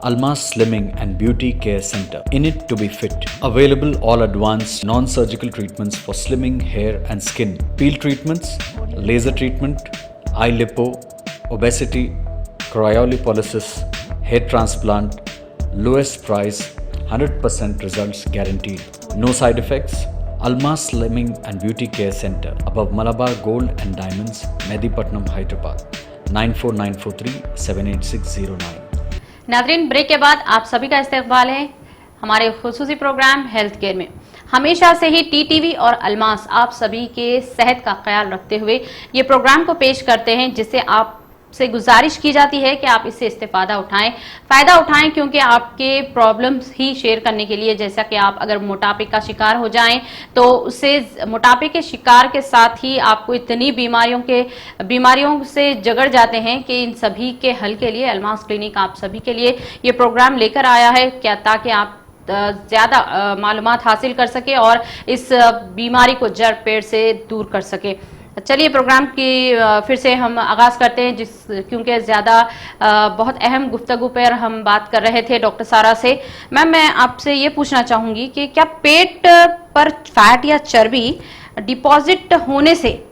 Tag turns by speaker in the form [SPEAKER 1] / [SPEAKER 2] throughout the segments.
[SPEAKER 1] Almas Slimming and Beauty Care Center. In it to be fit. Available all advanced non-surgical treatments for slimming, hair and skin. Peel treatments, laser treatment, eye lipo, obesity, cryolipolysis, hair transplant, lowest price, 100% results guaranteed. No side effects. Almas Slimming and Beauty Care Center above Malabar Gold and Diamonds, Medipatnam, Hyderabad. 9494378609.
[SPEAKER 2] नाज़रीन, break के बाद आप सभी का इस्तकबाल है हमारे खुसूसी programme health care में। हमेशा से ही टीटीवी और अलमास आप सभी के सेहत का ख्याल रखते हुए ये प्रोग्राम को पेश करते हैं, जिससे आप से गुजारिश की जाती है कि आप इससे इस्तेफादा उठाएं, फ़ायदा उठाएं, क्योंकि आपके प्रॉब्लम्स ही शेयर करने के लिए, जैसा कि आप अगर मोटापे का शिकार हो जाएं तो उससे मोटापे के शिकार के साथ ही आपको इतनी बीमारियों से जगड़ जाते हैं कि इन सभी के हल के लिए अलमास क्लिनिक आप सभी के लिए ये प्रोग्राम लेकर आया है, क्या ताकि आप ज़्यादा मालूमात हासिल कर सके और इस बीमारी को जड़ पेड़ से दूर कर सके। चलिए प्रोग्राम की फिर से हम आगाज करते हैं, क्योंकि ज़्यादा बहुत अहम गुफ्तगू पर हम बात कर रहे थे डॉक्टर सारा से। मैम, मैं आपसे ये पूछना चाहूँगी कि क्या पेट पर फैट या चर्बी डिपॉजिट होने से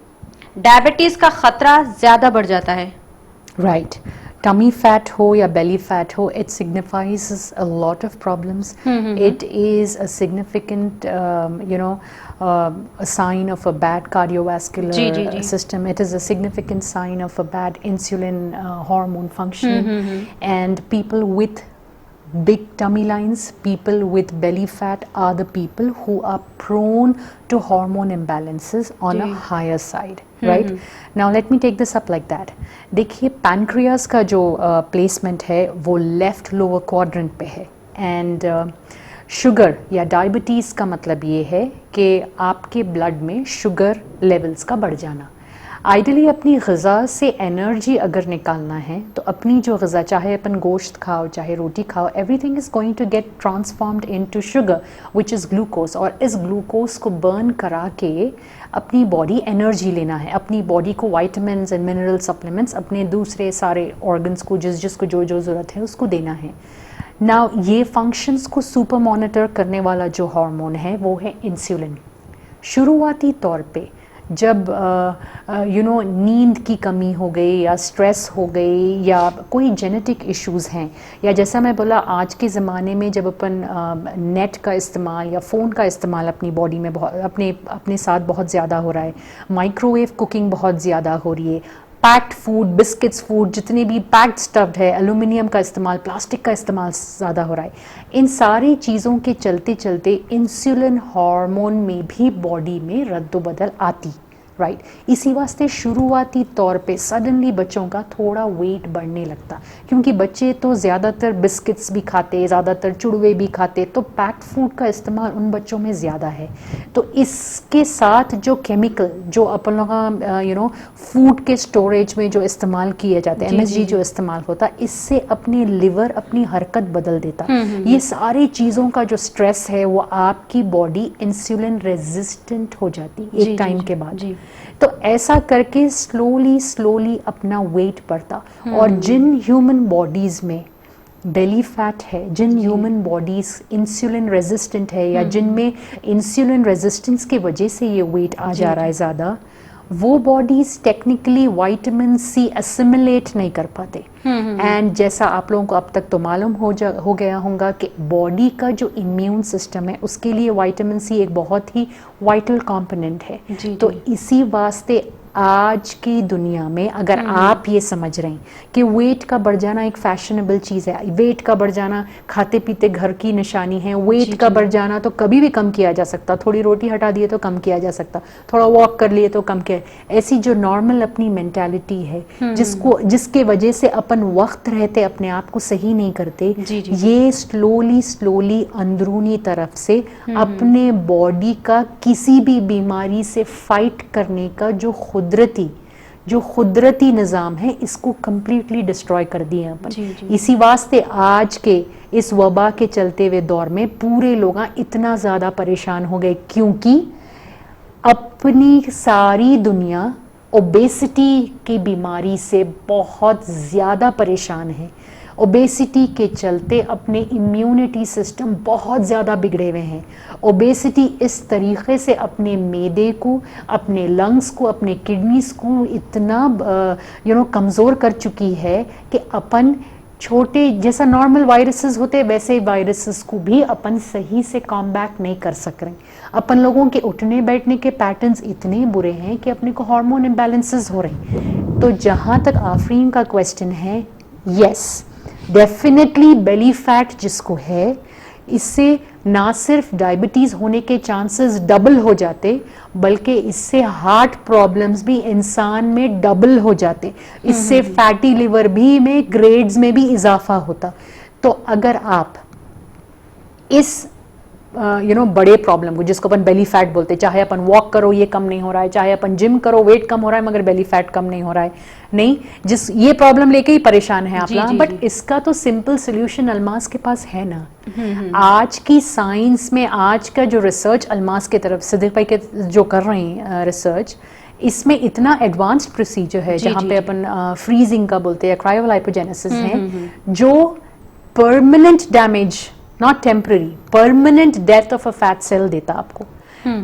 [SPEAKER 2] डायबिटीज़ का ख़तरा ज़्यादा बढ़ जाता है?
[SPEAKER 3] राइट, टमी फैट हो या बेली फैट हो, it signifies a lot of problems. It is a significant a sign of a bad cardiovascular system. It is a significant sign of a bad insulin hormone functioning. And people with big tummy lines, people with belly fat are the people who are prone to hormone imbalances on a higher side. Right? Now let me take this up like that. देखिए, pancreas का जो placement है वो left lower quadrant पे है, and sugar या diabetes का मतलब ये है कि आपके ब्लड में शुगर लेवल्स का बढ़ जाना। आइडियली अपनी ग़िज़ा से एनर्जी अगर निकालना है तो अपनी जो ग़िज़ा, चाहे अपन गोश्त खाओ चाहे रोटी खाओ, everything is going to get transformed into sugar which is glucose. और इस ग्लूकोज को बर्न करा के अपनी बॉडी एनर्जी लेना है, अपनी बॉडी को वाइटामिन्स एंड मिनरल सप्लीमेंट्स, अपने दूसरे सारे ऑर्गन्स को जिसको जो ज़रूरत है उसको देना है। नाउ ये फंक्शंस को सुपर मॉनिटर करने वाला जो हार्मोन है वो है इंसुलिन। शुरुआती तौर पे जब नींद की कमी हो गई या स्ट्रेस हो गई या कोई जेनेटिक इश्यूज़ हैं, या जैसा मैं बोला आज के ज़माने में जब अपन नेट का इस्तेमाल या फ़ोन का इस्तेमाल अपनी बॉडी में अपने साथ बहुत ज़्यादा हो रहा है, माइक्रोवेव कुकिंग बहुत ज़्यादा हो रही है, पैक्ड फूड, बिस्किट्स फूड, जितने भी पैक्ड स्टफ्ड है, एल्यूमिनियम का इस्तेमाल, प्लास्टिक का इस्तेमाल ज़्यादा हो रहा है, इन सारी चीज़ों के चलते चलते इंसुलिन हार्मोन में भी बॉडी में रद्दोबदल आती। राइट, इसी वास्ते शुरुआती तौर पे सडनली बच्चों का थोड़ा वेट बढ़ने लगता, क्योंकि बच्चे तो ज़्यादातर बिस्किट्स भी खाते, ज़्यादातर चुड़वे भी खाते, तो पैक्ड फूड का इस्तेमाल उन बच्चों में ज़्यादा है। तो इसके साथ जो केमिकल जो अपन लोग फूड के स्टोरेज में जो इस्तेमाल किए जाते हैं, MSG जो इस्तेमाल होता, इससे अपने लिवर अपनी हरकत बदल देता। ये सारी चीज़ों का जो स्ट्रेस है वो आपकी बॉडी इंसुलिन रेजिस्टेंट हो जाती एक टाइम के बाद। तो ऐसा करके स्लोली अपना वेट बढ़ता। और जिन ह्यूमन बॉडीज़ में बेली फैट है, जिन ह्यूमन बॉडीज़ इंसुलिन रेजिस्टेंट है या जिनमें इंसुलिन रेजिस्टेंस की वजह से ये वेट आ जा रहा है ज़्यादा, वो bodies technically vitamin C assimilate नहीं कर पाते। एंड जैसा आप लोगों को अब तक तो मालूम हो गया होगा कि बॉडी का जो इम्यून सिस्टम है उसके लिए विटामिन सी एक बहुत ही वाइटल कंपोनेंट है। तो इसी वास्ते आज की दुनिया में अगर आप ये समझ रहे हैं कि वेट का बढ़ जाना एक फैशनेबल चीज़ है, वेट का बढ़ जाना खाते पीते घर की निशानी है, वेट का बढ़ जाना तो कभी भी कम किया जा सकता, थोड़ी रोटी हटा दिए तो कम किया जा सकता, थोड़ा वॉक कर लिए तो कम किया, ऐसी जो नॉर्मल अपनी मेंटालिटी है जिसके वजह से अपन वक्त रहते अपने आप को सही नहीं करते, ये स्लोली अंदरूनी तरफ से अपने बॉडी का किसी भी बीमारी से फाइट करने का जो कुदरती निज़ाम है इसको कंप्लीटली डिस्ट्रॉय कर दिए अपन। इसी वास्ते आज के इस वबा के चलते हुए दौर में पूरे लोग इतना ज़्यादा परेशान हो गए, क्योंकि अपनी सारी दुनिया ओबेसिटी की बीमारी से बहुत ज़्यादा परेशान है। ओबेसिटी के चलते अपने इम्यूनिटी सिस्टम बहुत ज़्यादा बिगड़े हुए हैं। ओबेसिटी इस तरीके से अपने मैदे को, अपने लंग्स को, अपने किडनीज को इतना कमज़ोर कर चुकी है कि अपन छोटे जैसा नॉर्मल वायरसेस होते वैसे वायरसेस को भी अपन सही से कॉम्बैट नहीं कर सक रहे। अपन लोगों के उठने बैठने के पैटर्न्स इतने बुरे हैं कि अपने को हार्मोन इम्बैलेंसेस हो रहे हैं। तो जहाँ तक आफरीन का क्वेश्चन है, यस डेफिनेटली बेली फैट जिसको है, इससे ना सिर्फ डायबिटीज़ होने के चांसेस डबल हो जाते बल्कि इससे हार्ट प्रॉब्लम्स भी इंसान में डबल हो जाते, इससे फैटी लिवर भी में ग्रेड्स में भी इजाफा होता। तो अगर आप इस बड़े प्रॉब्लम को जिसको अपन बेली फैट बोलते हैं, चाहे अपन वॉक करो ये कम नहीं हो रहा है, चाहे अपन जिम करो वेट कम हो रहा है मगर बेली फैट कम नहीं हो रहा है, नहीं जिस ये प्रॉब्लम लेके ही परेशान है आप लोग, बट इसका तो सिंपल सोल्यूशन अलमास के पास है ना। आज की साइंस में आज का जो रिसर्च अलमास की तरफ सिद्दीक भाई के जो कर रहे हैं रिसर्च, इसमें इतना एडवांस्ड प्रोसीजर है जहाँ पे अपन फ्रीजिंग का बोलते हैं, क्रायोलाइपोजेनेसिस है, जो permanent damage not temporary, permanent death of a fat cell देता आपको।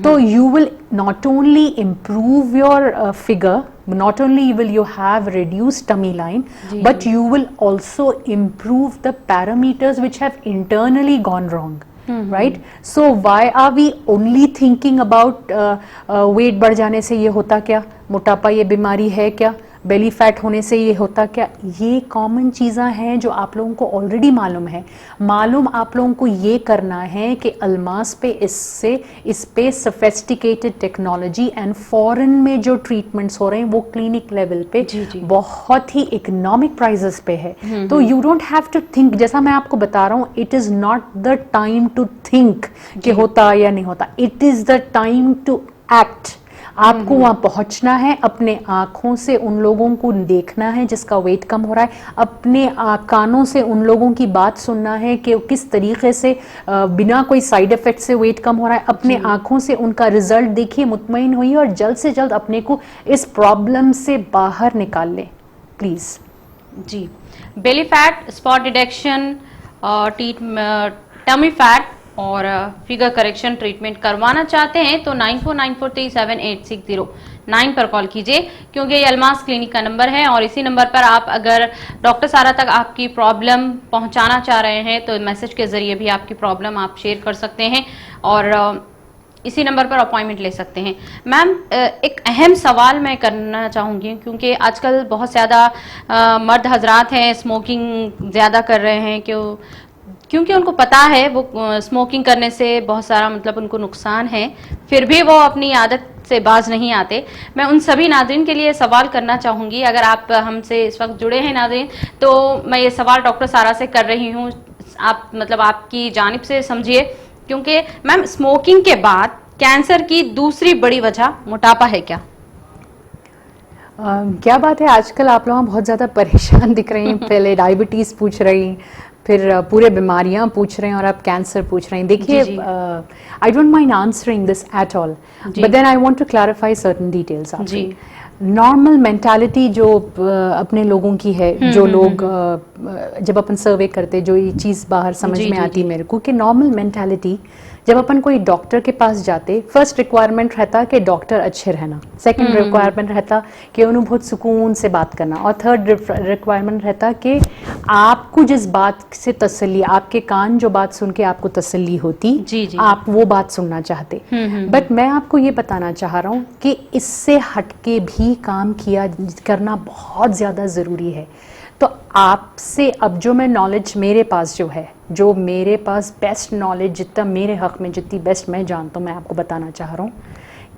[SPEAKER 3] तो you will not only improve your figure, not only will you have reduced tummy line, but you will also improve the parameters which have internally gone wrong. Right? So why are we only thinking about weight बढ़ जाने से ये होता क्या, मोटापा ये बीमारी है क्या, बेली फैट होने से ये होता क्या? ये कॉमन चीज़ें हैं जो आप लोगों को ऑलरेडी मालूम है। मालूम आप लोगों को ये करना है कि अलमास पे इस पे सोफिस्टिकेटेड टेक्नोलॉजी एंड फॉरेन में जो ट्रीटमेंट्स हो रहे हैं वो क्लिनिक लेवल पे बहुत ही इकोनॉमिक प्राइजेस पे है। तो you don't have to think, जैसा मैं आपको बता रहा हूँ, it is not the time to think कि होता या नहीं होता, it is the time to act. आपको वहां पहुंचना है, अपने आंखों से उन लोगों को देखना है जिसका वेट कम हो रहा है, अपने कानों से उन लोगों की बात सुनना है कि किस तरीके से बिना कोई साइड इफेक्ट से वेट कम हो रहा है, अपने आंखों से उनका रिजल्ट देखिए, मुतमईन होइए और जल्द से जल्द अपने को इस प्रॉब्लम से बाहर निकाल ले प्लीज। जी,
[SPEAKER 2] belly fat, spot detection, tummy fat और फिगर करेक्शन ट्रीटमेंट करवाना चाहते हैं तो 9494378609 पर कॉल कीजिए, क्योंकि ये अलमास क्लिनिक का नंबर है और इसी नंबर पर आप अगर डॉक्टर सारा तक आपकी प्रॉब्लम पहुंचाना चाह रहे हैं तो मैसेज के जरिए भी आपकी प्रॉब्लम आप शेयर कर सकते हैं और इसी नंबर पर अपॉइंटमेंट ले सकते हैं। मैम, एक अहम सवाल मैं करना चाहूँगी, क्योंकि आजकल बहुत ज़्यादा मर्द हजरात हैं स्मोकिंग ज़्यादा कर रहे हैं, क्योंकि उनको पता है वो स्मोकिंग करने से बहुत सारा मतलब उनको नुकसान है, फिर भी वो अपनी आदत से बाज नहीं आते। मैं उन सभी नाज़रीन के लिए सवाल करना चाहूँगी, अगर आप हमसे इस वक्त जुड़े हैं नाज़रीन, तो मैं ये सवाल डॉक्टर सारा से कर रही हूँ, आप मतलब आपकी जानिब से समझिए, क्योंकि मैम स्मोकिंग के बाद कैंसर की दूसरी बड़ी वजह मोटापा है क्या?
[SPEAKER 3] क्या बात है, आजकल आप लोग बहुत ज़्यादा परेशान दिख रहे हैं। पहले डायबिटीज़ पूछ रही, फिर पूरे बीमारियां पूछ रहे हैं और आप कैंसर पूछ रहे हैं। देखिए, I don't mind answering this at all, but then I want to clarify certain details. Normal mentality जो अपने लोगों की है, जो लोग जब अपन सर्वे करते, जो ये चीज़ बाहर समझ में आती मेरे को कि नॉर्मल मेंटालिटी, जब अपन कोई डॉक्टर के पास जाते, फर्स्ट रिक्वायरमेंट रहता कि डॉक्टर अच्छे रहना, सेकंड रिक्वायरमेंट रहता कि उन्हें बहुत सुकून से बात करना, और थर्ड रिक्वायरमेंट रहता कि आपको जिस बात से तसल्ली, आपके कान जो बात सुन के आपको तसल्ली होती, आप वो बात सुनना चाहते। बट मैं आपको ये बताना चाह रहा हूँ कि इससे हटके भी काम करना बहुत ज़्यादा ज़रूरी है। तो आपसे अब जो मैं नॉलेज मेरे पास जो मेरे पास बेस्ट नॉलेज, जितना मेरे हक में जितनी बेस्ट मैं जानता हूँ, मैं आपको बताना चाह रहा हूँ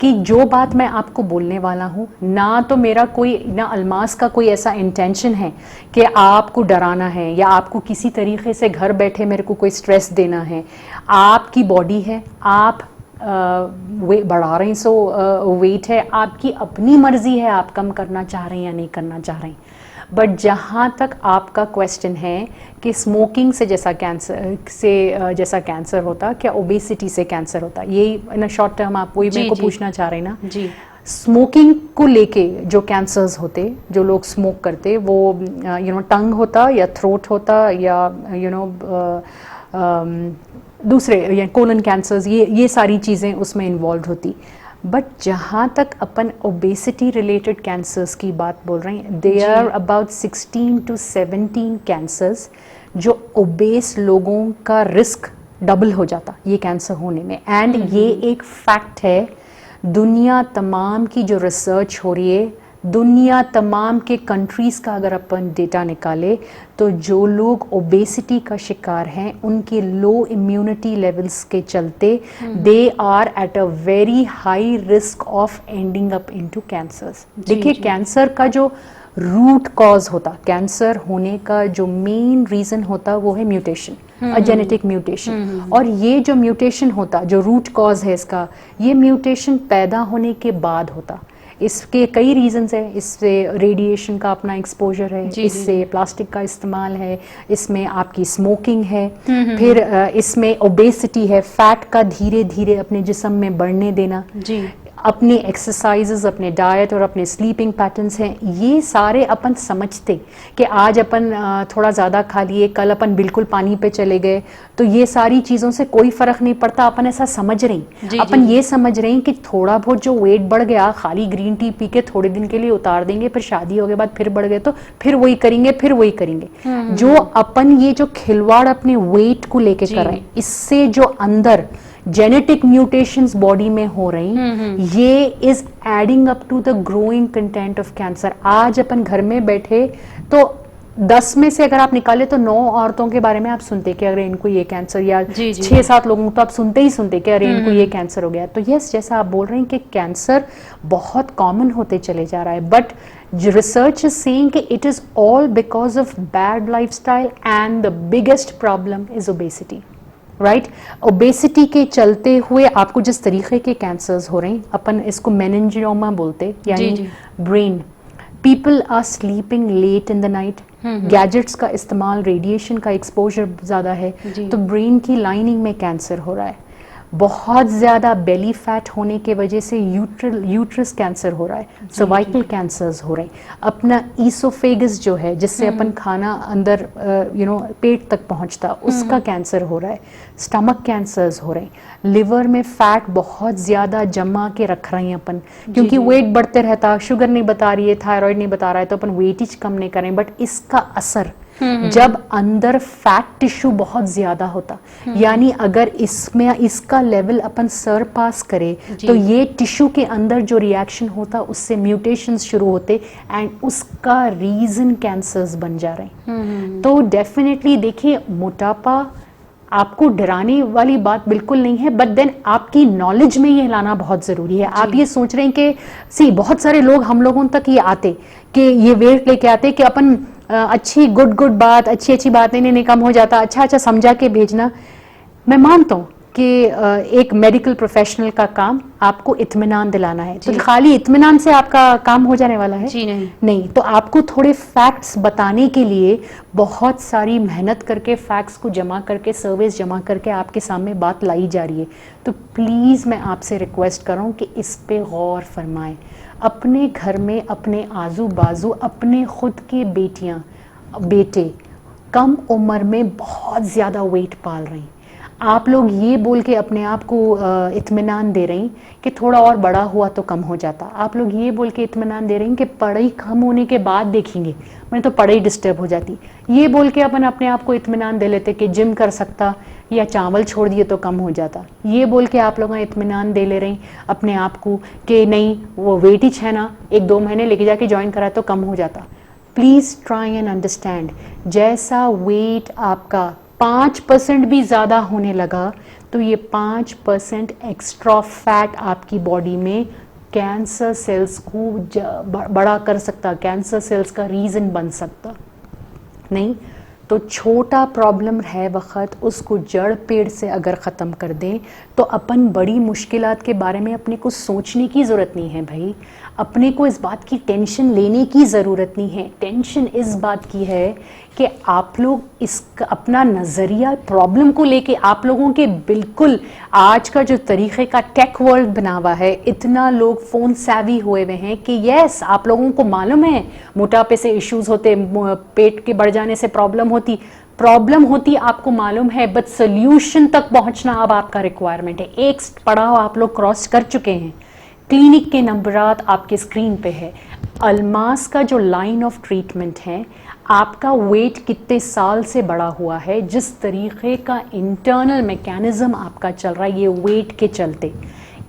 [SPEAKER 3] कि जो बात मैं आपको बोलने वाला हूँ, ना तो मेरा कोई, ना अलमास का कोई ऐसा इंटेंशन है कि आपको डराना है या आपको किसी तरीके से घर बैठे मेरे को कोई स्ट्रेस देना है। आपकी बॉडी है, आप बढ़ा रहे हैं, सो वेट है, आपकी अपनी मर्जी है, आप कम करना चाह रहे हैं या नहीं करना चाह रहे हैं। बट जहाँ तक आपका क्वेश्चन है कि स्मोकिंग से जैसा कैंसर होता, क्या ओबेसिटी से कैंसर होता, ये इन शॉर्ट टर्म आप वही मेरे को पूछना चाह रहे हैं ना? जी। स्मोकिंग को लेके जो कैंसर्स होते, जो लोग स्मोक करते, वो टंग होता या थ्रोट होता या दूसरे या कोलन कैंसर्स, ये सारी चीज़ें उसमें इन्वॉल्व होती। बट जहाँ तक अपन ओबेसिटी रिलेटेड कैंसर्स की बात बोल रहे हैं, they are about 16 to 17 cancers जो ओबेस लोगों का रिस्क डबल हो जाता ये कैंसर होने में। एंड ये एक फैक्ट है, दुनिया तमाम की जो रिसर्च हो रही है, दुनिया तमाम के कंट्रीज़ का अगर अपन डेटा निकाले तो जो लोग ओबेसिटी का शिकार हैं उनके लो इम्यूनिटी लेवल्स के चलते they are at a very high risk of ending up into cancers. देखिए, कैंसर का जो रूट कॉज होता, कैंसर होने का जो मेन रीज़न होता वो है म्यूटेशन, अ जेनेटिक म्यूटेशन। और ये जो म्यूटेशन होता, जो रूट कॉज है इसका, ये म्यूटेशन पैदा होने के बाद होता। इसके कई रीजंस हैं, इससे रेडिएशन का अपना एक्सपोजर है, इससे प्लास्टिक का इस्तेमाल है, इसमें आपकी स्मोकिंग है, फिर इसमें ओबेसिटी है, फैट का धीरे धीरे अपने जिस्म में बढ़ने देना, अपने एक्सरसाइजेस, अपने डाइट और अपने स्लीपिंग पैटर्न्स हैं। ये सारे अपन समझते कि आज अपन थोड़ा ज़्यादा खा लिए, कल अपन बिल्कुल पानी पे चले गए, तो ये सारी चीज़ों से कोई फ़र्क नहीं पड़ता। अपन ऐसा समझ रहे हैं, अपन ये समझ रहे हैं कि थोड़ा बहुत जो वेट बढ़ गया, खाली ग्रीन टी पी के थोड़े दिन के लिए उतार देंगे, फिर शादी हो के बाद फिर बढ़ गए तो फिर वही करेंगे, फिर वही करेंगे। जो अपन ये जो खिलवाड़ अपने वेट को लेके कर रहे हैं, इससे जो अंदर जेनेटिक म्यूटेशंस बॉडी में हो रही, ये is adding up to the growing content of cancer. आज अपन घर में बैठे तो 10 में से अगर आप निकाले तो 9 औरतों के बारे में आप सुनते कि अगर इनको ये कैंसर, या 6-7 लोगों तो आप सुनते ही सुनते कि अरे इनको ये कैंसर हो गया। तो यस, जैसा आप बोल रहे हैं कि कैंसर बहुत कॉमन होते चले जा रहा है, बट रिसर्च इज सेइंग कि it is all because of bad lifestyle and the biggest problem is obesity. Right, obesity के चलते हुए आपको जिस तरीके के कैंसर्स हो रहे हैं, अपन इसको मेनिंजियोमा बोलते, यानी brain, people are sleeping late in the night, gadgets का इस्तेमाल, रेडिएशन का एक्सपोजर ज़्यादा है, तो ब्रेन की लाइनिंग में कैंसर हो रहा है। बहुत ज़्यादा बेली फैट होने के वजह से यूट्रस कैंसर हो रहा है, सर्वाइकल कैंसर्स हो रहे हैं, अपना ईसोफेगस जो है जिससे अपन खाना अंदर पेट तक पहुंचता, उसका कैंसर हो रहा है, स्टमक कैंसर्स हो रहे हैं, लिवर में फैट बहुत ज़्यादा जमा के रख रहे हैं अपन, क्योंकि वेट बढ़ते रहता, शुगर नहीं बता रही है, थायराइड नहीं बता रहा है, तो अपन वेट ही कम नहीं करें, बट इसका असर जब अंदर फैट टिश्यू बहुत ज्यादा होता, यानी अगर इसमें इसका लेवल अपन सरपास करे तो ये टिश्यू के अंदर जो रिएक्शन होता उससे म्यूटेशंस शुरू होते एंड उसका रीजन कैंसर्स बन जा रहे हैं। तो डेफिनेटली देखिए, मोटापा आपको डराने वाली बात बिल्कुल नहीं है, बट देन आपकी नॉलेज में ये लाना बहुत ज़रूरी है। आप ये सोच रहे हैं कि बहुत सारे लोग हम लोगों तक ये आते कि ये वेट लेके आते कि अपन अच्छी गुड बात, अच्छी बातें नहीं कम हो जाता, अच्छा समझा के भेजना। मैं मानता हूँ कि एक मेडिकल प्रोफेशनल का काम आपको इत्मीनान दिलाना है, तो खाली इत्मीनान से आपका काम हो जाने वाला है? जी नहीं, तो आपको थोड़े फैक्ट्स बताने के लिए बहुत सारी मेहनत करके, फैक्ट्स को जमा करके, सर्वेस जमा करके आपके सामने बात लाई जा रही है। तो प्लीज़ मैं आपसे रिक्वेस्ट कर रहा हूँ कि इस पे गौर फरमाएं। अपने घर में, अपने आजू बाजू, अपने खुद के बेटे कम उम्र में बहुत ज़्यादा वेट पाल रहे हैं। आप लोग ये बोल के अपने आप को इत्मीनान दे रही कि थोड़ा और बड़ा हुआ तो कम हो जाता। आप लोग ये बोल के इत्मीनान दे रही कि पढ़ाई कम होने के बाद देखेंगे, मैंने तो पढ़ाई डिस्टर्ब हो जाती। ये बोल के अपन अपने आप को इत्मीनान दे लेते कि जिम कर सकता या चावल छोड़ दिए तो कम हो जाता। ये बोल के आप लोग इत्मीनान दे ले रही अपने आप को कि नहीं, वो वेट ही है ना, 1-2 महीने लेके जाके ज्वाइन करा तो कम हो जाता। प्लीज़ ट्राई एंड अंडरस्टैंड, जैसा वेट आपका 5% भी ज़्यादा होने लगा तो ये 5% एक्स्ट्रा फैट आपकी बॉडी में कैंसर सेल्स को बड़ा कर सकता, कैंसर सेल्स का रीज़न बन सकता। नहीं तो छोटा प्रॉब्लम है वक्त, उसको जड़ पेड़ से अगर ख़त्म कर दें तो अपन बड़ी मुश्किलात के बारे में अपने को सोचने की ज़रूरत नहीं है भाई। अपने को इस बात की टेंशन लेने की ज़रूरत नहीं है। टेंशन इस बात की है कि आप लोग इसका अपना नज़रिया प्रॉब्लम को लेके, आप लोगों के बिल्कुल आज का जो तरीक़े का टेक वर्ल्ड बना हुआ है, इतना लोग फ़ोन सैवी हुए हुए हैं कि यस, आप लोगों को मालूम है मोटापे से इश्यूज़ होते, पेट के बढ़ जाने से प्रॉब्लम होती आपको मालूम है, बट सोल्यूशन तक पहुंचना अब आपका रिक्वायरमेंट है। एक पड़ाव आप लोग क्रॉस कर चुके हैं। क्लिनिक के नंबरात आपके स्क्रीन पे है। अल्मास का जो लाइन ऑफ ट्रीटमेंट है, आपका वेट कितने साल से बढ़ा हुआ है, जिस तरीके का इंटरनल मैकेनिज्म आपका चल रहा है ये वेट के चलते,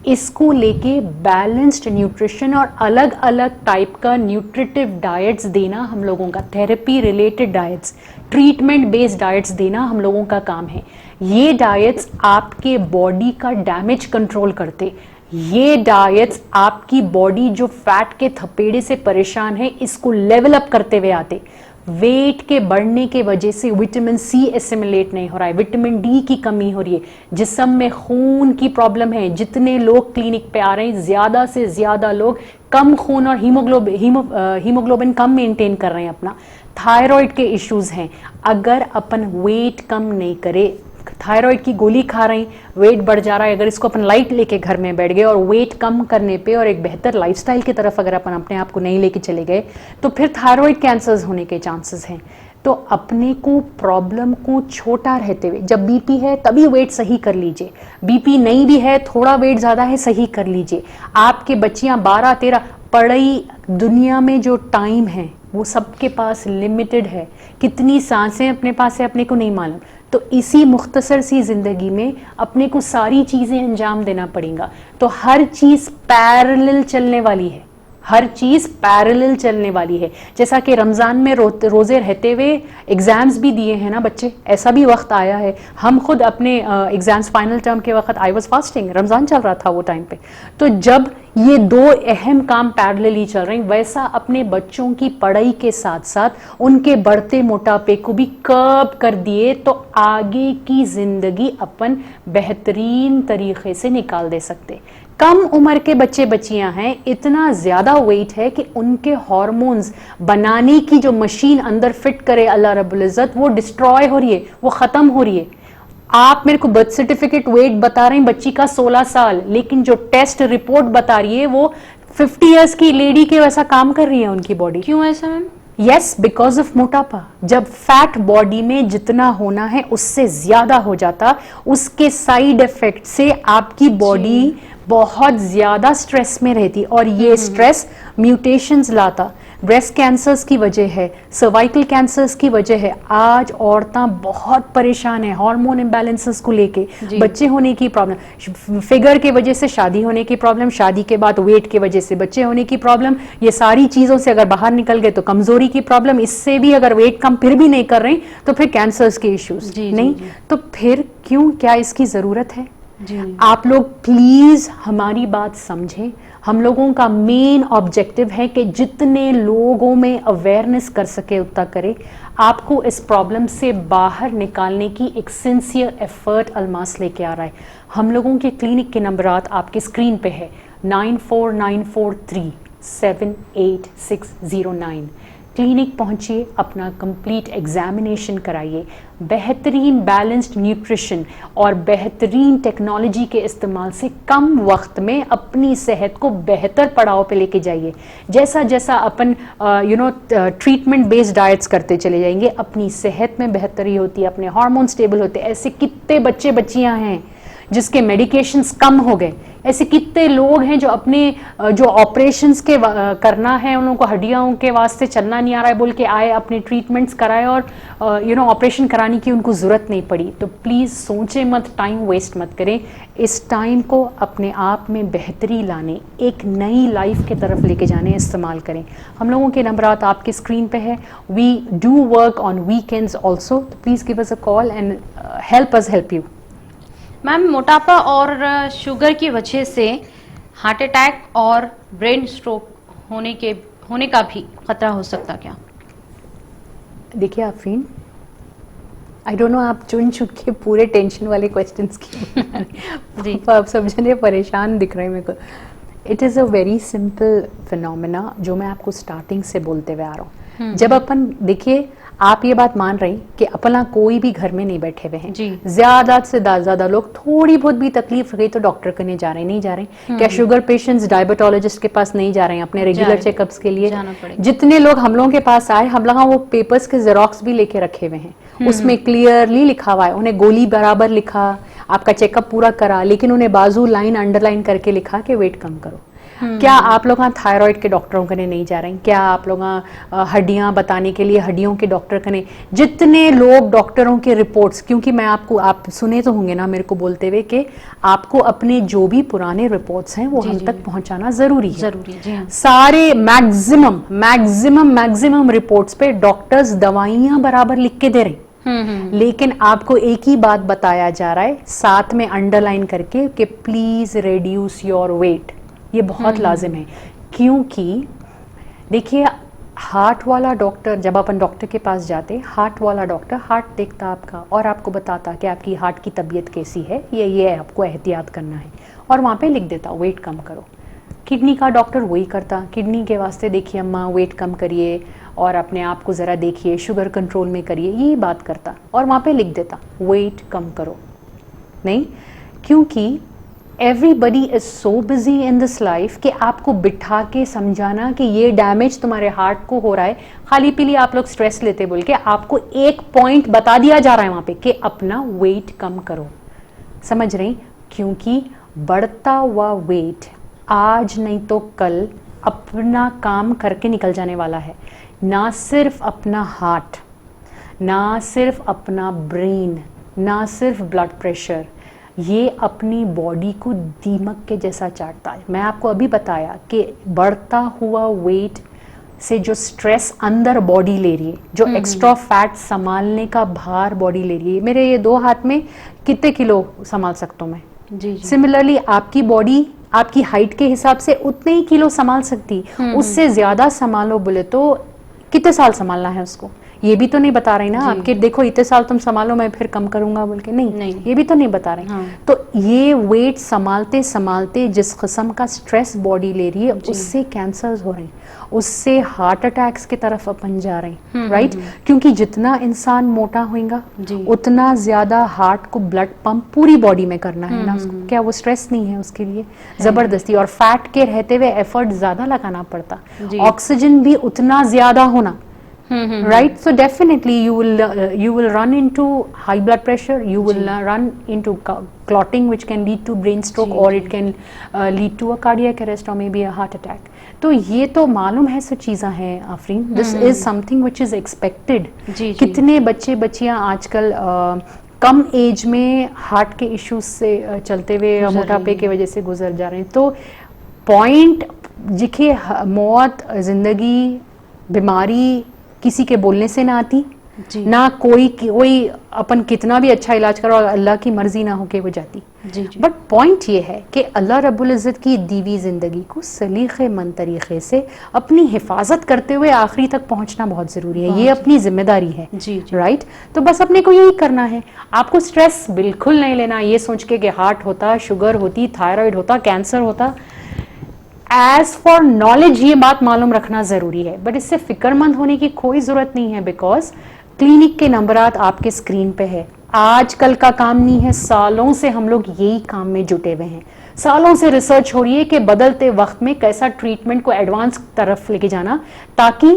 [SPEAKER 3] इसको लेके बैलेंस्ड न्यूट्रिशन और अलग अलग टाइप का न्यूट्रिटिव डाइट्स देना हम लोगों का, therapy related diets, treatment based diets देना हम लोगों का काम है। ये डाइट्स आपके बॉडी का डैमेज कंट्रोल करते, ये डाइट्स आपकी बॉडी जो फैट के थपेड़े से परेशान है इसको लेवल अप करते हुए आते। वेट के बढ़ने के वजह से विटामिन सी एसिमिलेट नहीं हो रहा है, विटामिन डी की कमी हो रही है, जिस्म में खून की प्रॉब्लम है। जितने लोग क्लिनिक पे आ रहे हैं, ज़्यादा से ज़्यादा लोग कम खून और हीमोग्लोबिन कम मेंटेन कर रहे हैं अपना। थायराइड के इश्यूज़ हैं। अगर अपन वेट कम नहीं करे, थायराइड की गोली खा रहे हैं, वेट बढ़ जा रहा है, अगर इसको अपन लाइट लेके घर में बैठ गए और वेट कम करने पे और एक बेहतर लाइफस्टाइल की तरफ अगर अपन अपने आप को नहीं लेके चले गए, तो फिर थायराइड कैंसर्स होने के चांसेस हैं। तो अपने को प्रॉब्लम को छोटा रहते हुए, जब बीपी है तभी वेट सही कर लीजिए, बीपी नहीं भी है, थोड़ा वेट ज़्यादा है, सही कर लीजिए। आपके बच्चियाँ 12-13 पढ़ाई, दुनिया में जो टाइम है वो सबके पास लिमिटेड है, कितनी सांसें अपने पास है अपने को नहीं मालूम। तो इसी मुख्तसर सी ज़िंदगी में अपने को सारी चीज़ें अंजाम देना पड़ेगा। तो हर चीज़ पैरेलल चलने वाली है, हर चीज़ पैरेलल चलने वाली है। जैसा कि रमज़ान में रोज़े रहते हुए एग्ज़ाम्स भी दिए हैं ना बच्चे, ऐसा भी वक्त आया है। हम खुद अपने एग्ज़ाम्स फाइनल टर्म के वक्त आई वाज फास्टिंग, रमज़ान चल रहा था वो टाइम पे। तो जब ये दो अहम काम पैरेलली चल रहे हैं, वैसा अपने बच्चों की पढ़ाई के साथ साथ उनके बढ़ते मोटापे को भी कर्ब कर दिए तो आगे की ज़िंदगी अपन बेहतरीन तरीके से निकाल दे सकते। कम उम्र के बच्चे बच्चियां हैं, इतना ज़्यादा वेट है कि उनके हार्मोन्स बनाने की जो मशीन अंदर फिट करे अल्लाह रब्बुल इज़्ज़त, वो डिस्ट्रॉय हो रही है, वो ख़त्म हो रही है। आप मेरे को बर्थ सर्टिफिकेट वेट बता रहे हैं बच्ची का 16 साल, लेकिन जो टेस्ट रिपोर्ट बता रही है वो 50 इयर्स की लेडी के वैसा काम कर रही है उनकी बॉडी।
[SPEAKER 2] क्यों ऐसा मैम?
[SPEAKER 3] यस, बिकॉज ऑफ मोटापा। जब फैट बॉडी में जितना होना है उससे ज्यादा हो जाता, उसके साइड इफेक्ट से आपकी बॉडी बहुत ज्यादा स्ट्रेस में रहती और ये स्ट्रेस म्यूटेशंस लाता। ब्रेस्ट कैंसर्स की वजह है, सर्वाइकल कैंसर्स की वजह है। आज औरतें बहुत परेशान है हार्मोन इम्बैलेंसेस को लेके, बच्चे होने की प्रॉब्लम, फिगर के वजह से शादी होने की प्रॉब्लम, शादी के बाद वेट के वजह से बच्चे होने की प्रॉब्लम। ये सारी चीज़ों से अगर बाहर निकल गए तो कमजोरी की प्रॉब्लम, इससे भी अगर वेट कम फिर भी नहीं कर रहे तो फिर कैंसर्स के इश्यूज नहीं। तो फिर क्यों, क्या इसकी ज़रूरत है? आप लोग प्लीज हमारी बात समझें। हम लोगों का मेन ऑब्जेक्टिव है कि जितने लोगों में अवेयरनेस कर सके उतना करें। आपको इस प्रॉब्लम से बाहर निकालने की एक सिंसियर एफर्ट अल्मास लेके आ रहा है। हम लोगों के क्लिनिक के नंबरात आपके स्क्रीन पे है 9494378609। क्लिनिक पहुंचिए, अपना कंप्लीट एग्जामिनेशन कराइए, बेहतरीन बैलेंस्ड न्यूट्रिशन और बेहतरीन टेक्नोलॉजी के इस्तेमाल से कम वक्त में अपनी सेहत को बेहतर पड़ाव पे लेके जाइए। जैसा जैसा अपन ट्रीटमेंट बेस्ड डाइट्स करते चले जाएंगे, अपनी सेहत में बेहतरी होती है, अपने हार्मोन स्टेबल होते हैं। ऐसे कितने बच्चे बच्चियां हैं जिसके मेडिकेशंस कम हो गए, ऐसे कितने लोग हैं जो अपने जो ऑपरेशंस के करना है, उन लोगों को हड्डियों के वास्ते चलना नहीं आ रहा है बोल के आए, अपने ट्रीटमेंट्स कराए और ऑपरेशन कराने की उनको ज़रूरत नहीं पड़ी। तो प्लीज़ सोचें मत, टाइम वेस्ट मत करें। इस टाइम को अपने आप में बेहतरी लाने, एक नई लाइफ की तरफ लेके जाने इस्तेमाल करें। हम लोगों के नंबरात आपके स्क्रीन पे है। We do work on weekends also, तो please give us a call and help us help you.
[SPEAKER 2] Ma'am, मोटापा और शुगर की वजह से हार्ट अटैक और ब्रेन स्ट्रोक होने का भी खतरा हो सकता क्या?
[SPEAKER 3] देखिए आफरीन, आई डोंट नो, आप चुन चुके पूरे टेंशन वाले क्वेश्चंस किए। आप सब जने परेशान दिख रहे हैं मेरे को। It is a very simple phenomena जो मैं आपको स्टार्टिंग से बोलते हुए आ रहा हूँ। जब अपन देखिए, आप ये बात मान रही कि अपना कोई भी घर में नहीं बैठे हुए हैं, ज्यादा से ज्यादा लोग थोड़ी बहुत भी तकलीफ हो गई तो डॉक्टर के नहीं जा रहे, नहीं जा रहे। क्या शुगर पेशेंट्स डायबिटोलॉजिस्ट के पास नहीं जा रहे हैं अपने रेगुलर चेकअप्स के लिए? जितने लोग हम लोगों के पास आए, हम लोग वो पेपर्स के जेरोक्स भी लेके रखे हुए हैं, उसमें क्लियरली लिखा हुआ है, उन्हें गोली बराबर लिखा, आपका चेकअप पूरा करा, लेकिन उन्हें बाजू लाइन अंडरलाइन करके लिखा कि वेट कम करो। क्या आप लोग थायराइड के डॉक्टरों के नहीं जा रहे हैं? क्या आप लोग हड्डियां बताने के लिए हड्डियों के डॉक्टर के नहीं? जितने लोग डॉक्टरों के रिपोर्ट्स, क्योंकि मैं आपको, आप सुने तो होंगे ना मेरे को बोलते हुए कि आपको अपने जो भी पुराने रिपोर्ट्स हैं वो हम तक पहुंचाना जरूरी है। सारे मैक्सिमम रिपोर्ट्स पे डॉक्टर्स दवाइयां बराबर लिख के दे रहे हैं, लेकिन आपको एक ही बात बताया जा रहा है साथ में अंडरलाइन करके कि प्लीज रिड्यूस योर वेट। ये बहुत लाजिम है, क्योंकि देखिए हार्ट वाला डॉक्टर, जब अपन डॉक्टर के पास जाते, हार्ट वाला डॉक्टर हार्ट देखता आपका और आपको बताता कि आपकी हार्ट की तबीयत कैसी है, ये आपको एहतियात करना है, और वहाँ पे लिख देता वेट कम करो। किडनी का डॉक्टर वही करता, किडनी के वास्ते देखिए अम्मा वेट कम करिए और अपने आप को ज़रा देखिए, शुगर कंट्रोल में करिए, यही बात करता और वहाँ पे लिख देता वेट कम करो। नहीं, क्योंकि everybody is so busy in this life कि आपको बिठा के समझाना कि ये डैमेज तुम्हारे हार्ट को हो रहा है, खाली पीली आप लोग स्ट्रेस लेते बोल के आपको एक पॉइंट बता दिया जा रहा है वहां पे कि अपना वेट कम करो। समझ रही? क्योंकि बढ़ता हुआ वेट आज नहीं तो कल अपना काम करके निकल जाने वाला है। ना सिर्फ अपना हार्ट, ना सिर्फ अपना ब्रेन, ना सिर्फ ब्लड प्रेशर, ये अपनी बॉडी को दीमक के जैसा चाटता है। मैं आपको अभी बताया कि बढ़ता हुआ वेट से जो स्ट्रेस अंदर बॉडी ले रही है, जो एक्स्ट्रा फैट संभालने का भार बॉडी ले रही है, मेरे ये 2 हाथ में कितने किलो संभाल सकता हूँ मैं? जी। सिमिलरली आपकी बॉडी आपकी हाइट के हिसाब से उतने ही किलो संभाल सकती, उससे ज्यादा संभालो बोले तो कितने साल संभालना है उसको, ये भी तो नहीं बता रही ना आपके, देखो इतने साल तुम संभालो मैं फिर कम करूंगा बोल के, नहीं, ये भी तो नहीं बता रहे। तो ये वेट संभालते संभालते जिस किस्म का स्ट्रेस बॉडी ले रही है, उससे कैंसर्स हो रहे हैं, उससे हार्ट अटैक्स की तरफ अपन जा रहे हैं, राइट? क्योंकि जितना इंसान मोटा होगा उतना ज्यादा हार्ट को ब्लड पंप पूरी बॉडी में करना है ना उसको। क्या वो स्ट्रेस नहीं है उसके लिए जबरदस्ती? और फैट के रहते हुए एफर्ट ज्यादा लगाना पड़ता, ऑक्सीजन भी उतना ज्यादा होना, right? So definitely you will run into high blood pressure, you will run into clotting which can lead to brain stroke or it can lead to a cardiac arrest or maybe a heart attack. तो ये तो मालूम है सब चीज़ें हैं Afreen, this is something which is expected। कितने बच्चे बच्चियां आजकल कम एज में हार्ट के इश्यूज से चलते हुए मोटापे की वजह से गुजर जा रहे हैं। तो पॉइंट जिखे मौत, जिंदगी, बीमारी किसी के बोलने से ना आती, ना कोई अपन कितना भी अच्छा इलाज करो अल्लाह की मर्जी ना होके वो जाती। बट पॉइंट ये है कि अल्लाह रब्बुल इज़्ज़त की दीवी जिंदगी को सलीक़ेमंद तरीके से अपनी हिफाजत करते हुए आखिरी तक पहुंचना बहुत जरूरी है, ये अपनी जिम्मेदारी है, राइट? तो बस अपने को यही करना है, आपको स्ट्रेस बिल्कुल नहीं लेना ये सोच के कि हार्ट होता, शुगर होती, थायराइड होता, कैंसर होता। एज फॉर नॉलेज ये बात मालूम रखना जरूरी है, बट इससे फिक्रमंद होने की कोई जरूरत नहीं है, बिकॉज क्लिनिक के नंबरात आपके स्क्रीन पे है। आजकल का काम नहीं है, सालों से हम लोग यही काम में जुटे हुए हैं, सालों से रिसर्च हो रही है कि बदलते वक्त में कैसा ट्रीटमेंट को एडवांस तरफ लेके जाना, ताकि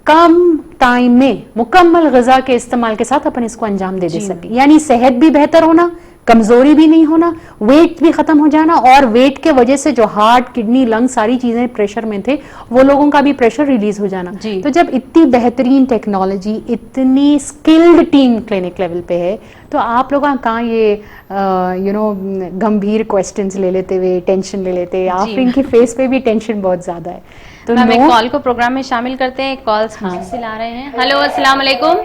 [SPEAKER 3] कम टाइम में मुकम्मल ग़िज़ा के इस्तेमाल के साथ अपन इसको अंजाम दे सके। यानी सेहत भी बेहतर होना, कमजोरी भी नहीं होना, वेट भी खत्म हो जाना, और वेट के वजह से जो हार्ट, किडनी, लंग सारी चीजें प्रेशर में थे वो लोगों का भी प्रेशर रिलीज हो जाना। तो जब इतनी बेहतरीन टेक्नोलॉजी, इतनी स्किल्ड टीम क्लिनिक लेवल पे है, तो आप लोग कहाँ ये गंभीर क्वेश्चंस ले लेते हुए टेंशन ले लेते? आप इनकी फेस पे भी टेंशन बहुत ज्यादा है।
[SPEAKER 2] तो हम एक कॉल को प्रोग्राम में शामिल करते हैं, कॉल्स से ला रहे हैं। हेलो, अस्सलाम वालेकुम।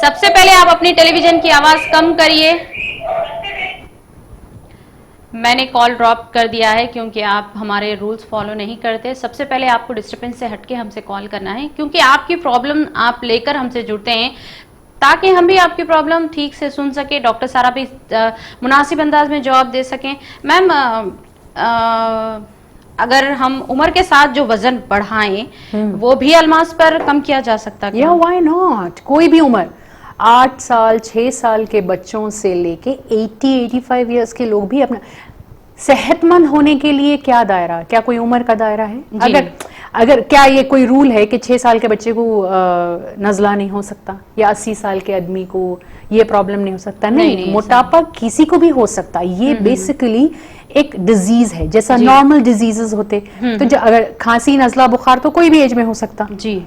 [SPEAKER 2] सबसे पहले आप अपनी टेलीविजन की आवाज कम करिए। मैंने कॉल ड्रॉप कर दिया है क्योंकि आप हमारे रूल्स फॉलो नहीं करते। सबसे पहले आपको डिस्टर्बेंस से हटके हमसे कॉल करना है, क्योंकि आपकी प्रॉब्लम आप लेकर हमसे जुड़ते हैं। ताकि हम भी आपकी प्रॉब्लम ठीक से सुन सके, डॉक्टर सारा भी मुनासिब अंदाज में जवाब दे सकें। मैम, अगर हम उम्र के साथ जो वजन बढ़ाएं वो भी अल्मास पर कम किया जा सकता है?
[SPEAKER 3] या व्हाई नॉट, कोई भी उम्र, 8 साल 6 साल के बच्चों से लेके 80-85 इयर्स के लोग भी अपना सेहतमंद होने के लिए क्या दायरा, क्या कोई उम्र का दायरा है? अगर क्या ये कोई रूल है कि 6 साल के बच्चे को नज़ला नहीं हो सकता या 80 साल के आदमी को ये प्रॉब्लम नहीं हो सकता? नहीं, मोटापा किसी को भी हो सकता है। ये बेसिकली एक डिजीज है, जैसा नॉर्मल डिजीजेस होते। तो अगर खांसी, नज़ला, बुखार तो कोई भी एज में हो सकता जी।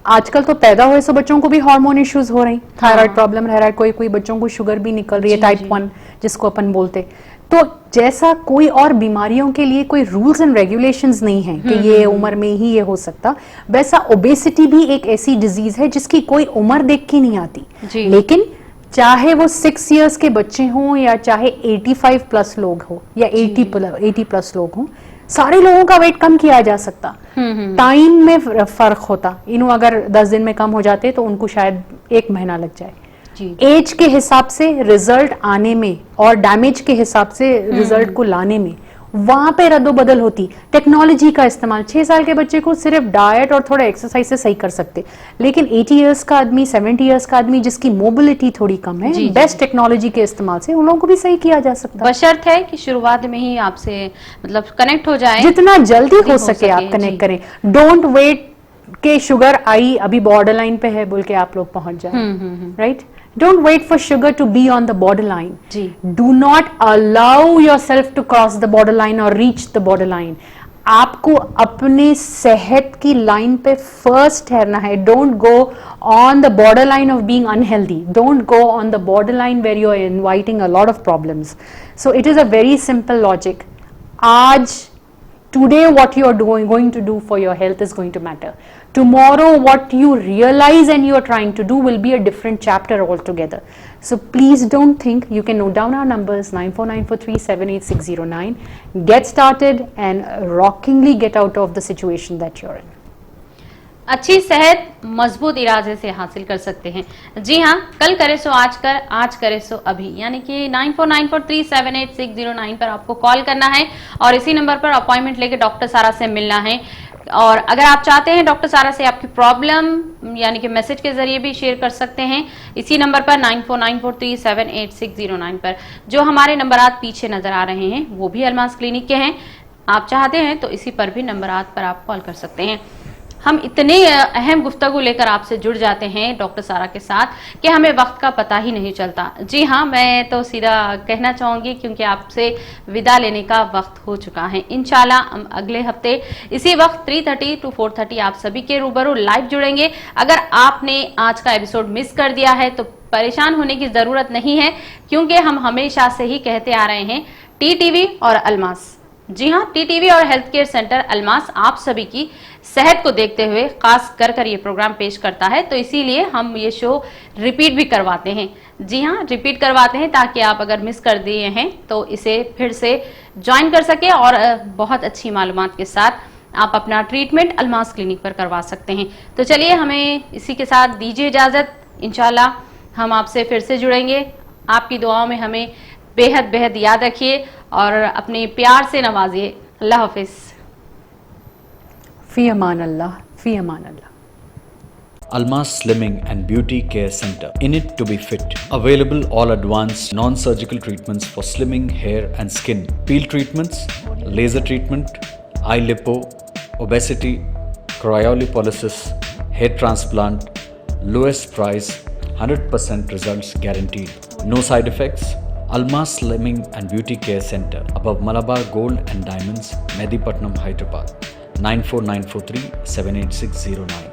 [SPEAKER 3] आजकल तो पैदा हुए सो बच्चों को भी हार्मोन इश्यूज हो रही, थायराइड प्रॉब्लम रह रहा है, कोई बच्चों को शुगर भी निकल रही है, टाइप 1 जिसको अपन बोलते। तो जैसा कोई और बीमारियों के लिए कोई रूल्स एंड रेगुलेशंस नहीं है कि ये उम्र में ही ये हो सकता, वैसा ओबेसिटी भी एक ऐसी डिजीज है जिसकी कोई उम्र देख के नहीं आती। लेकिन चाहे वो 6 इयर्स के बच्चे हों या चाहे 85 प्लस लोग हो या 80 प्लस लोग हों, सारे लोगों का वेट कम किया जा सकता। टाइम में फर्क होता, इन्हों अगर 10 दिन में कम हो जाते तो उनको शायद 1 महीना लग जाए। एज के हिसाब से रिजल्ट आने में और डैमेज के हिसाब से रिजल्ट को लाने में वहां पे रद्दोबदल होती। टेक्नोलॉजी का इस्तेमाल, 6 साल के बच्चे को सिर्फ डाइट और थोड़ा एक्सरसाइज से सही कर सकते, लेकिन 80 इयर्स का आदमी, 70 इयर्स का आदमी जिसकी मोबिलिटी थोड़ी कम है, बेस्ट टेक्नोलॉजी के इस्तेमाल से उन लोगों को भी सही किया जा सकता।
[SPEAKER 2] बशर्त है कि शुरुआत में ही आपसे मतलब कनेक्ट हो जाए,
[SPEAKER 3] जितना जल्दी हो सके आप कनेक्ट करें। डोंट वेट के शुगर आई अभी बॉर्डर लाइन पे है बोल के आप लोग पहुंच जाए, right? Don't wait for sugar to be on the borderline. Do not allow yourself to cross the borderline or reach the borderline. आपको अपने सेहत की लाइन पे फर्स्ट ठहरना है. Don't go on the borderline of being unhealthy. Don't go on the borderline where you are inviting a lot of problems. So it is a very simple logic. Today what you are going to do for your health is going to matter. Tomorrow what you realize and you are trying to do will be a different chapter altogether. So please don't think. You can note down our numbers 9494378609. Get started and rockingly get out of the situation that you're in.
[SPEAKER 2] अच्छी सेहत मजबूत इरादे से हासिल कर सकते हैं। जी हाँ, कल करे सो आज कर, आज करे सो अभी, यानी कि 9494378609 पर आपको कॉल करना है और इसी नंबर पर अपॉइंटमेंट लेके डॉक्टर सारा से मिलना है। और अगर आप चाहते हैं डॉक्टर सारा से आपकी प्रॉब्लम यानी कि मैसेज के जरिए भी शेयर कर सकते हैं इसी नंबर पर 9494378609 पर। जो हमारे नंबरात पीछे नजर आ रहे हैं वो भी अल्मास क्लिनिक के हैं। आप चाहते हैं तो इसी पर भी नंबरात पर आप कॉल कर सकते हैं। हम इतने अहम गुफ्तगू लेकर आपसे जुड़ जाते हैं डॉक्टर सारा के साथ कि हमें वक्त का पता ही नहीं चलता। जी हाँ, मैं तो सीधा कहना चाहूँगी क्योंकि आपसे विदा लेने का वक्त हो चुका है। इंशाल्लाह हम अगले हफ्ते इसी वक्त 3:30 to 4:30 आप सभी के रूबरू लाइव जुड़ेंगे। अगर आपने आज का एपिसोड मिस कर दिया है तो परेशान होने की ज़रूरत नहीं है, क्योंकि हम हमेशा से ही कहते आ रहे हैं TTV और अल्मास। जी हाँ, TTV और हेल्थ केयर सेंटर अल्मास आप सभी की सेहत को देखते हुए खास कर ये प्रोग्राम पेश करता है, तो इसीलिए हम ये शो रिपीट भी करवाते हैं। जी हाँ, रिपीट करवाते हैं ताकि आप अगर मिस कर दिए हैं तो इसे फिर से ज्वाइन कर सके और बहुत अच्छी मालूमात के साथ आप अपना ट्रीटमेंट अल्मास क्लिनिक पर करवा सकते हैं। तो चलिए, हमें इसी के साथ दीजिए इजाज़त। इंशाल्लाह हम आपसे फिर से जुड़ेंगे। आपकी दुआओं में हमें बेहद बेहद याद रखिए और अपने प्यार से नवाजिए। अल्लाह हाफिज।
[SPEAKER 3] फी अमान अल्लाह, फी अमान अल्लाह।
[SPEAKER 1] Almas Slimming and Beauty Care Center. In it to be fit. Available all advanced non-surgical treatments for slimming, hair and skin. Peel treatments, laser treatment, eye lipo, obesity, cryolipolysis, hair transplant, lowest price, 100% results guaranteed. No side effects. Almas Slimming and Beauty Care Center above Malabar Gold and Diamonds, Medipatnam, Hyderabad. 94943 78609.